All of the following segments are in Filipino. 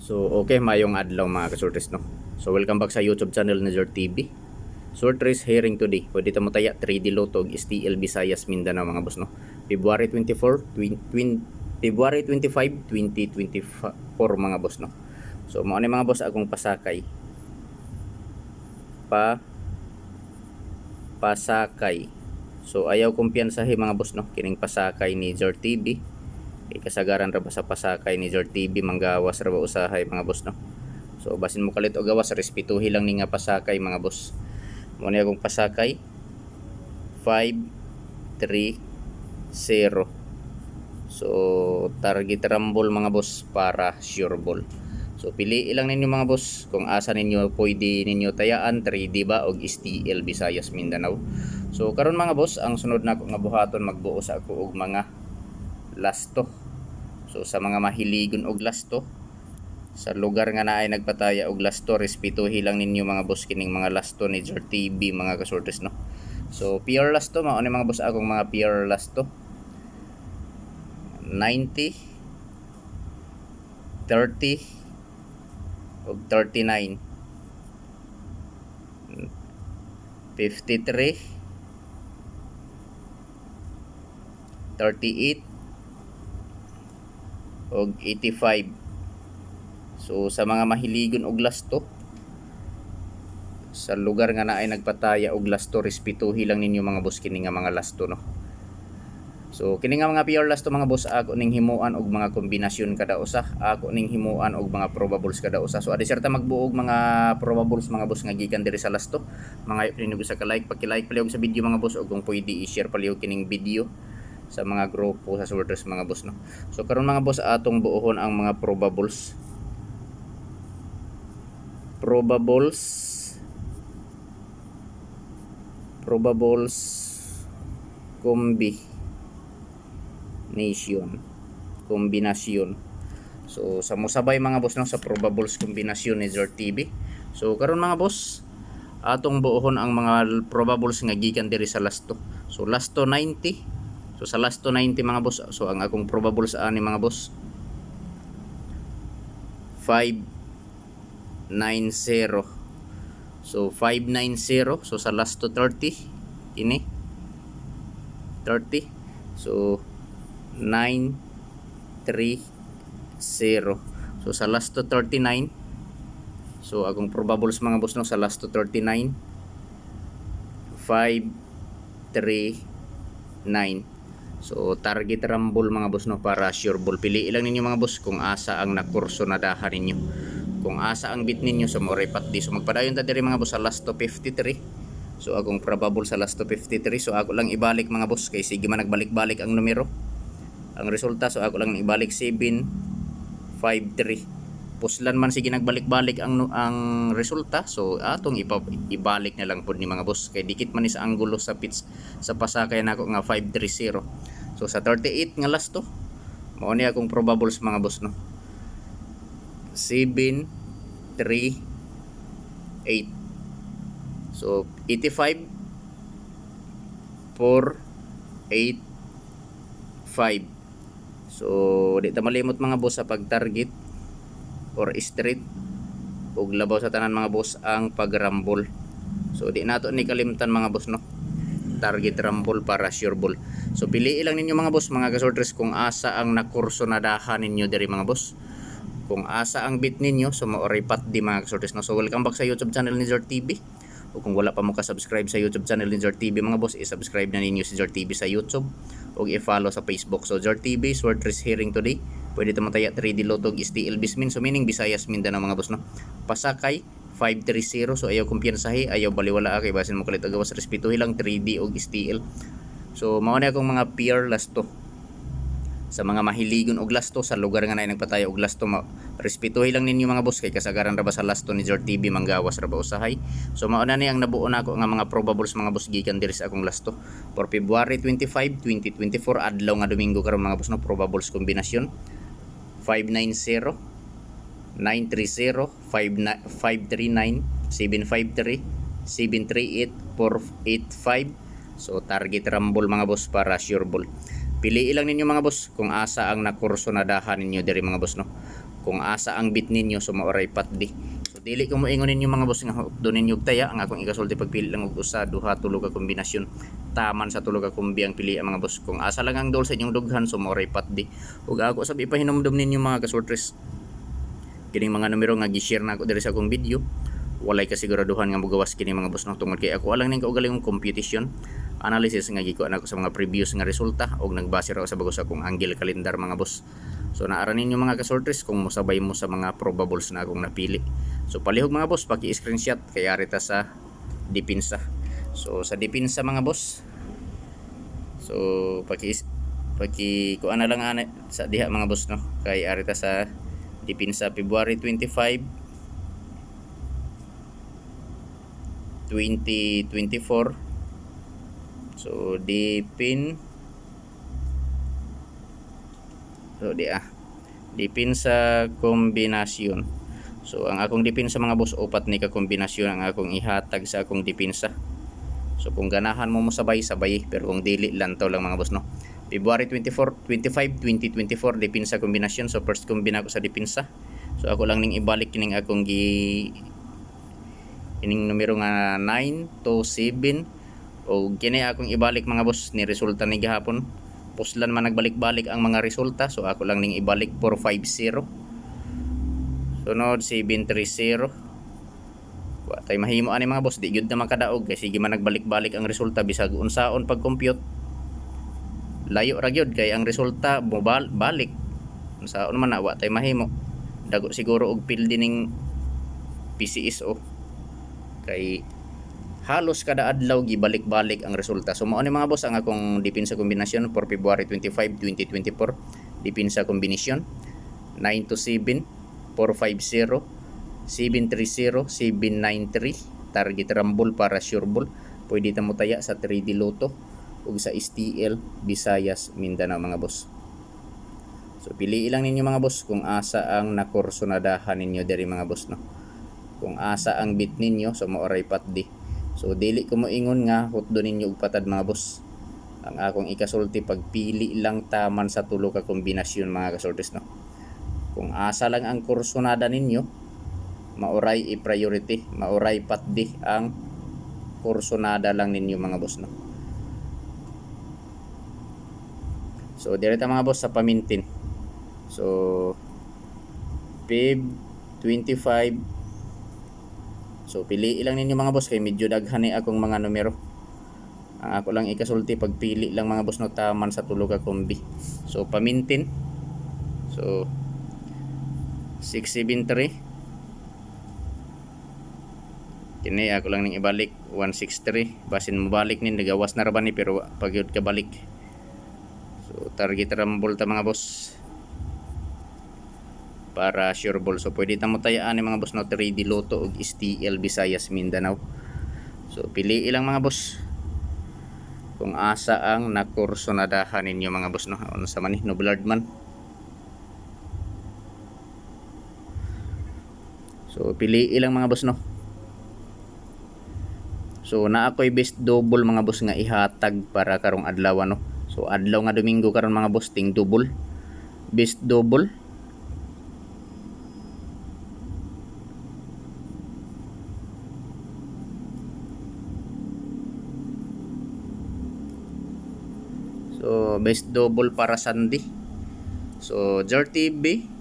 So okay, mayong adlaw mga kasortres no. So welcome back sa YouTube channel ni Zor TV. Sortres hearing today. Pwede ta mo taya 3D Lotog STL Visayas Mindanao mga boss no. February 24, February 25, 2024 mga boss no. So mao ni mga boss akong pasakay. Pasakay. So ayaw kumpiyansahi mga boss no kining pasakay ni Zor TV. Kasagaran ra ba sa pasakay ni Zor TV manggawas ra ba usahay mga boss no. So basin mo kalit og gawas respetuhi lang ni nga pasakay mga boss. Mo ni akong pasakay 530. So target rumble mga boss para sure ball. So pili lang ninyo mga boss kung asa ninyo pwede ninyo tayaan 3D ba og STL Visayas Mindanao. So karon mga boss ang sunod nako nga buhaton magbuo sa ako og mga lasto. So sa mga mahiligon og lasto sa lugar nga naay nagpataya og lasto, respetuhi lang ninyo mga boss kining mga lasto ni Zor TV mga kasortes no. So pure lasto mao ni mga boss akong mga pure lasto 90 30 og 39 53 38 og 85. So sa mga mahiligon og lasto sa lugar nga naay nagpataya og lasto, respetuhi lang ninyo mga boss kini nga mga lasto no. So kini nga mga pure lasto mga boss ako ning himuan og mga kombinasyon kada usa, ako ning himuan og mga probables kada usa. So adi serta magbuog mga probables mga boss nga gikan diri sa lasto. Mga pinug sa ka-like, paki-like palihog sa video mga boss og kung pwede i-share palihog kining video sa mga grupo sa sorters mga boss no. So karon mga boss atong buohon ang mga probables kombinasyon. So sa musabay mga boss no sa probables kombinasyon ni Zor TV. So karon mga boss atong buohon ang mga probables nga gikan diri sa lasto. So lasto 90. So sa lasto 90 mga boss, so ang akong probables ani mga boss 590. So 590. So sa lasto 30 ini 30. So 930. So sa lasto 39. So akong probables mga boss no sa lasto 39 539. So target rumble mga boss no para sure ball. Pili lang ninyo mga boss kung asa ang nakurso na daha ninyo. Kung asa ang bit ninyo sa more pati. So magpadayon ta diri mga boss sa last to 53. So akong probable sa last to 53. So ako lang ibalik mga boss kay sige man nagbalik-balik ang numero. Ang resulta so ako lang ibalik 753. Puslan man sige nagbalik-balik ang resulta. So atong ibalik na lang pud ni mga boss kay dikit man ni sa anggulo sa pitch sa pasakay nako nga 530. So sa 38 nga last to mao ni akong probables mga boss no 738. So 85 485. So di ta malimot mga boss sa pag-target or street ug labaw sa tanan mga boss ang pag-rumble. So di nato ni kalimtan mga boss no target rumble para sure ball. So pili lang ninyo mga boss mga kasortres kung asa ang nakurso na daha ninyo diri mga boss. Kung asa ang bit ninyo so maoripat di mga kasortres no. So welcome back sa YouTube channel ni Zor TV. O kung wala pa mo ka-subscribe sa YouTube channel ni Zor TV mga boss, i-subscribe na ninyo si Zor TV sa YouTube o i-follow sa Facebook. So Zor TV, Sortres hearing today. Pwede mo taya 3D Lotog STL Bismin. So meaning Visayas Mindanao mga boss no. Pasakay 530. So ayaw kumpiyansahi, ayaw baliwala kay basin mo kalit agawas respetuhi lang 3D og STL. So mao na akong mga pure lasto. Sa mga mahiligon og lasto sa lugar nga naay nagpatayo og lasto, respetuhi lang ninyo mga boss kay kasagaran ra ba sa lasto ni Zor TV manggawas ra ba usahay. So mao na ni ang nabuo nako nga mga probables mga boss gikan diri sa akong lasto for February 25, 2024 adlaw nga Domingo karon mga boss no. Probables kombinasyon 590 930 539 753 738 485. So target rumble mga boss para sure ball. Pili lang ninyo mga boss kung asa ang nakurso na daha ninyo diri mga boss no. kung asa ang bit ninyo so maoray patdi. So dili ko moingon ninyo mga boss nga do ninyo taya ang akong ikasulti pagpili lang og usa duha tulo ka kombinasyon taman sa tulo ka kombi ang pili mga boss. Kung asa lang ang dol sa inyong dughan so maoray patdi. Ug ako sabi ipahinomdom ninyo mga kasortres kining mga numero nga gi-share na ako diri sa akong video walay kasiguraduhan nga mogawas kini mga boss no, tungod kay ako alang ning kaugalingong computation analysis nga gikuha na ako sa mga previous nga resulta og nagbase ra ako sa bagos akong angle calendar mga boss. So naara ninyo mga kasortres kung mosabay mo sa mga probables na akong napili. So palihog mga boss paki-screenshot kay ari ta sa depensa. So sa depensa mga boss, so paki kuan na lang ana sa diha mga boss no, kay ari ta sa depensa February 25 2024. So dipin sa kombinasyon. So ang akong depensa mga boss upat ni ka kombinasyon ang akong ihatag sa akong depensa. So kung ganahan mo sabay pero kung dili lantaw lang mga boss no. February 25 2024 depensa kombinasyon. So first kombina ko sa depensa. So ako lang ning ibalik kining akong kining numero nga 9 to 7 o kini akong ibalik mga boss ni resulta ni gihapon. Puslan man nagbalik-balik ang mga resulta so ako lang ning ibalik 450. Sunod 730. Wa tay mahimo ani mga boss di gyud na makadaog kay sige man nagbalik-balik ang resulta bisag unsaon pag compute. Layo ra gyud kay ang resulta balik. Unsaon man na wa tay mahimo. Dago siguro og pildi ning PCSO. Kay halos kada adlaw gibalik-balik ang resulta. So mao ni mga boss ang akong depensa kombinasyon for February 25, 2024. Depensa kombinasyon 9 to 7, 450, 730, 793. Target rumble para sure ball. Pwede ta mo taya sa 3D Lotto ug sa STL Visayas Mindanao mga boss. So pili lang ninyo mga boss kung asa ang nakursonadahan ninyo diri mga boss no. Kung asa ang bit ninyo so maoray patdi. So dili ko moingon nga hutdo ninyo og patad mga boss. Ang akong ikasulti pagpili lang taman sa tulo ka kombinasyon mga kasultis no. Kung asa lang ang kursonada ninyo maoray i-priority, maoray patdi ang kursonada lang ninyo mga boss no. So direta mga boss sa pamintin. So Feb 25. So pili lang ninyo mga boss kay medyo daghan ni akong mga numero. Ang ako lang ikasulti pagpili lang mga boss no taman sa tulo ka kombi. So pamintin. So 673. Kini ako lang ning ibalik 163. Basin mo balik nin nagawas na ra ba ni pero pagyud ka balik. So target rumble ta mga boss. Para sure ball. So pwede ta mo tayaan ni mga boss no 3D Lotto ug STL Visayas Mindanao. So pili lang mga boss kung asa ang nakursonadahan ninyo mga boss no. Unsa man ni Noblard man. So pili lang mga boss no. So na ako'y best double mga boss nga ihatag para karong adlaw no. So adlaw nga Domingo karon mga boss ting double. Best double. So best double para Sunday. So JRTV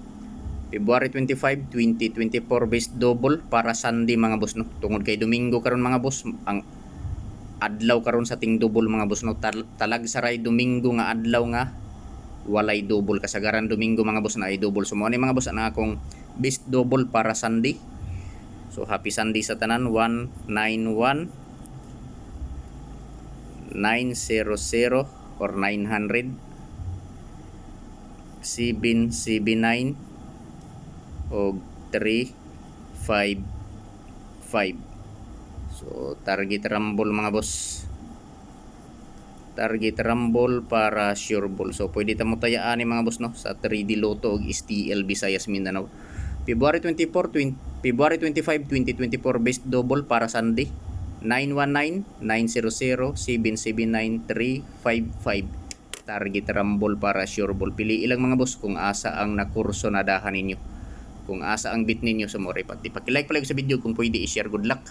February 25, 2024 best double para Sunday mga boss no. Tungod kay Domingo karon mga boss ang adlaw karon sa ting double mga boss no. Talag saray Domingo nga adlaw nga walay double kasagaran Domingo mga boss na ay double. So mo ni mga boss ang akong best double para Sunday. So happy Sunday sa tanan 191 900 or 900 779 o 355. So target rumble mga boss. Target rumble para sure ball. So pwede ta mo tayaan ni mga boss no sa 3D Lotto ug STL Visayas Mindanao. February 25, 2024 best double para Sunday. 919-900-779-355. Target rumble para sure ball. Pili ilang mga boss kung asa ang nakursonadahan ninyo. kung asa ang bit ninyo sa more pati. Paki-like pala sa video kung pwede i-share. Good luck.